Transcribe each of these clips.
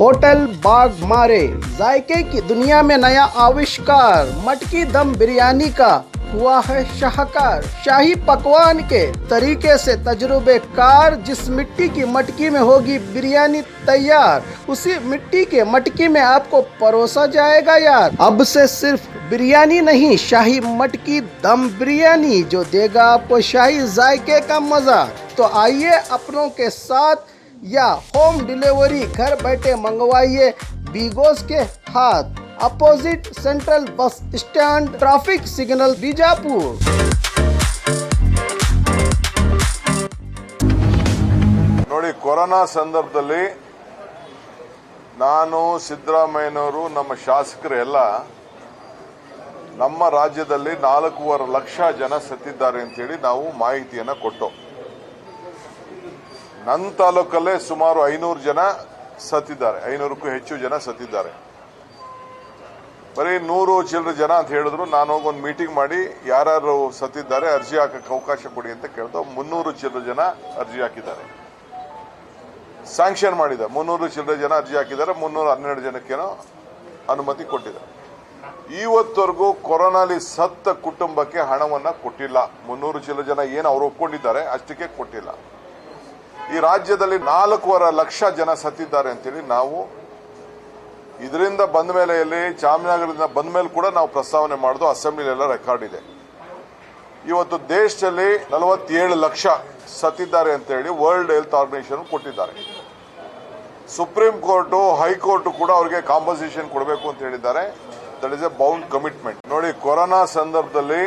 Hotel बाग मारे जायके की दुनिया में नया आविष्कार। मटकी दम बिरयानी का हुआ है शाहकार। शाही पकवान के तरीके से तजुर्बेकार। जिस मिट्टी की मटकी में होगी बिरयानी तैयार, उसी मिट्टी के मटकी में आपको परोसा जाएगा यार। अब से सिर्फ बिरयानी नहीं, शाही मटकी दम बिरयानी जो देगा आपको शाही जायके का मजा। तो आइए अपनों के साथ या होम डिलीवरी घर बैठे मंगवाइए बीगोस के हाथ, opposite central bus stand, traffic signal, Bijapur. ನೋಡಿ, ಕೊರೋನಾ ಸಂದರ್ಭದಲ್ಲಿ ನಾನು ಸಿದ್ದರಾಮಯ್ಯನವರು ನಮ್ಮ ಶಾಸಕರು ಎಲ್ಲ ನಮ್ಮ ರಾಜ್ಯದಲ್ಲಿ 4.5 ಲಕ್ಷ ಜನ ಸತ್ತಿದ್ದಾರೆ ಅಂತ ಹೇಳಿ ನಾವು ಮಾಹಿತಿಯನ್ನು ಕೊಟ್ಟು, ನನ್ನ ತಾಲೂಕಲ್ಲೇ ಸುಮಾರು 500 ಜನ ಸತ್ತಿದ್ದಾರೆ, 500ಕ್ಕೂ ಹೆಚ್ಚು ಜನ ಸತ್ತಿದ್ದಾರೆ. ಬರೀ 100 ಚಿಲ್ಲರೆ ಜನ ಅಂತ ಹೇಳಿದ್ರು. ನಾನು ಹೋಗಿ ಒಂದು ಮೀಟಿಂಗ್ ಮಾಡಿ ಯಾರ್ಯಾರು ಸತ್ತಿದ್ದಾರೆ ಅರ್ಜಿ ಹಾಕಕ್ಕೆ ಅವಕಾಶ ಕೊಡಿ ಅಂತ ಕೇಳ್ದು 300 ಚಿಲ್ಲರೆ ಜನ ಅರ್ಜಿ ಹಾಕಿದ್ದಾರೆ. ಸ್ಯಾಂಕ್ಷನ್ ಮಾಡಿದೆ, 300 ಚಿಲ್ಲರೆ ಜನ ಅರ್ಜಿ ಹಾಕಿದ್ದಾರೆ, 312 ಜನಕ್ಕೇನೋ ಅನುಮತಿ ಕೊಟ್ಟಿದ್ದಾರೆ. ಇವತ್ತವರೆಗೂ ಕೊರೋನಾಲಿ ಸತ್ತ ಕುಟುಂಬಕ್ಕೆ ಹಣವನ್ನ ಕೊಟ್ಟಿಲ್ಲ. 300 ಚಿಲ್ಲರೆ ಜನ ಏನು ಅವ್ರು ಒಪ್ಕೊಂಡಿದ್ದಾರೆ ಅಷ್ಟಕ್ಕೆ ಕೊಟ್ಟಿಲ್ಲ. ಈ ರಾಜ್ಯದಲ್ಲಿ 4.5 ಲಕ್ಷ ಜನ ಸತ್ತಿದ್ದಾರೆ ಅಂತೇಳಿ ನಾವು ಇದರಿಂದ ಬಂದ ಮೇಲೆ, ಎಲ್ಲಿ ಚಾಮರಾಜನಗರದಿಂದ ಬಂದ ಮೇಲೆ ಕೂಡ ನಾವು ಪ್ರಸ್ತಾವನೆ ಮಾಡೋದು, ಅಸೆಂಬ್ಲಿಲೆಲ್ಲ ರೆಕಾರ್ಡ್ ಇದೆ. ಇವತ್ತು ದೇಶದಲ್ಲಿ 47 ಲಕ್ಷ ಸತ್ತಿದ್ದಾರೆ ಅಂತ ಹೇಳಿ ವರ್ಲ್ಡ್ ಹೆಲ್ತ್ ಆರ್ಗನೈಸೇಷನ್ ಕೊಟ್ಟಿದ್ದಾರೆ. ಸುಪ್ರೀಂ ಕೋರ್ಟು, ಹೈಕೋರ್ಟ್ ಕೂಡ ಅವರಿಗೆ ಕಾಂಪನ್ಸೇಷನ್ ಕೊಡಬೇಕು ಅಂತ ಹೇಳಿದ್ದಾರೆ. That is A bound commitment. ನೋಡಿ, ಕೊರೋನಾ ಸಂದರ್ಭದಲ್ಲಿ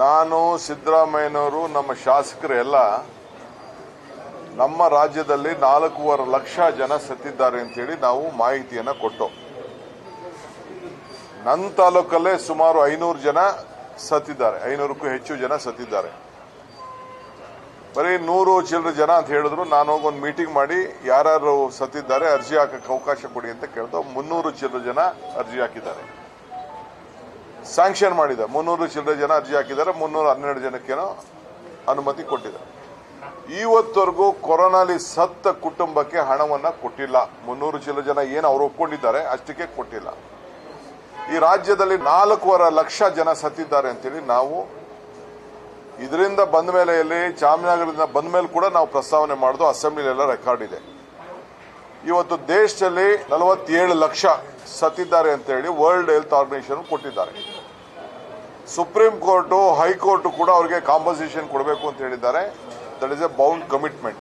ನಾನು ಸಿದ್ದರಾಮಯ್ಯನವರು ನಮ್ಮ ಶಾಸಕರು ಎಲ್ಲ ನಮ್ಮ ರಾಜ್ಯದಲ್ಲಿ 4.5 ಲಕ್ಷ ಜನ ಸತ್ತಿದ್ದಾರೆ ಅಂತ ಹೇಳಿ ನಾವು ಮಾಹಿತಿಯನ್ನು ಕೊಟ್ಟು, ನನ್ನ ತಾಲೂಕಲ್ಲೇ ಸುಮಾರು 500 ಜನ ಸತ್ತಿದ್ದಾರೆ, 500ಕ್ಕೂ ಹೆಚ್ಚು ಜನ ಸತ್ತಿದ್ದಾರೆ. ಬರೀ 100 ಚಿಲ್ಲರೆ ಜನ ಅಂತ ಹೇಳಿದ್ರು. ನಾನು ಹೋಗಿ ಒಂದು ಮೀಟಿಂಗ್ ಮಾಡಿ ಯಾರ್ಯಾರು ಸತ್ತಿದ್ದಾರೆ ಅರ್ಜಿ ಹಾಕಕ್ಕೆ ಅವಕಾಶ ಕೊಡಿ ಅಂತ ಕೇಳ್ದು 300 ಚಿಲ್ಲರೆ ಜನ ಅರ್ಜಿ ಹಾಕಿದ್ದಾರೆ. ಸ್ಯಾಂಕ್ಷನ್ ಮಾಡಿದೆ, 300 ಚಿಲ್ಲರೆ ಜನ ಅರ್ಜಿ ಹಾಕಿದ್ದಾರೆ, 312 ಜನಕ್ಕೇನೋ ಅನುಮತಿ ಕೊಟ್ಟಿದ್ದಾರೆ. ಇವತ್ತವರೆಗೂ ಕೊರೋನಾಲಿ ಸತ್ತ ಕುಟುಂಬಕ್ಕೆ ಹಣವನ್ನ ಕೊಟ್ಟಿಲ್ಲ. 300 ಚಿಲ್ಲರೆ ಜನ ಏನು ಅವ್ರು ಒಪ್ಕೊಂಡಿದ್ದಾರೆ ಅಷ್ಟಕ್ಕೆ ಕೊಟ್ಟಿಲ್ಲ. ಈ ರಾಜ್ಯದಲ್ಲಿ 4.5 ಲಕ್ಷ ಜನ ಸತ್ತಿದ್ದಾರೆ ಅಂತೇಳಿ ನಾವು ಇದರಿಂದ ಬಂದ ಮೇಲೆ, ಎಲ್ಲಿ ಚಾಮರಾಜನಗರದಿಂದ ಬಂದ ಮೇಲೆ ಕೂಡ ನಾವು ಪ್ರಸ್ತಾವನೆ ಮಾಡೋದು, ಅಸೆಂಬ್ಲಿಲೆಲ್ಲ ರೆಕಾರ್ಡ್ ಇದೆ. ಇವತ್ತು ದೇಶದಲ್ಲಿ 47 ಲಕ್ಷ ಸತ್ತಿದ್ದಾರೆ ಅಂತ ಹೇಳಿ ವರ್ಲ್ಡ್ ಹೆಲ್ತ್ ಆರ್ಗನೈಸೇಷನ್ ಕೊಟ್ಟಿದ್ದಾರೆ. ಸುಪ್ರೀಂ ಕೋರ್ಟು, ಹೈಕೋರ್ಟ್ ಕೂಡ ಅವರಿಗೆ ಕಾಂಪನ್ಸೇಷನ್ ಕೊಡಬೇಕು ಅಂತ ಹೇಳಿದ್ದಾರೆ. That is A bound commitment.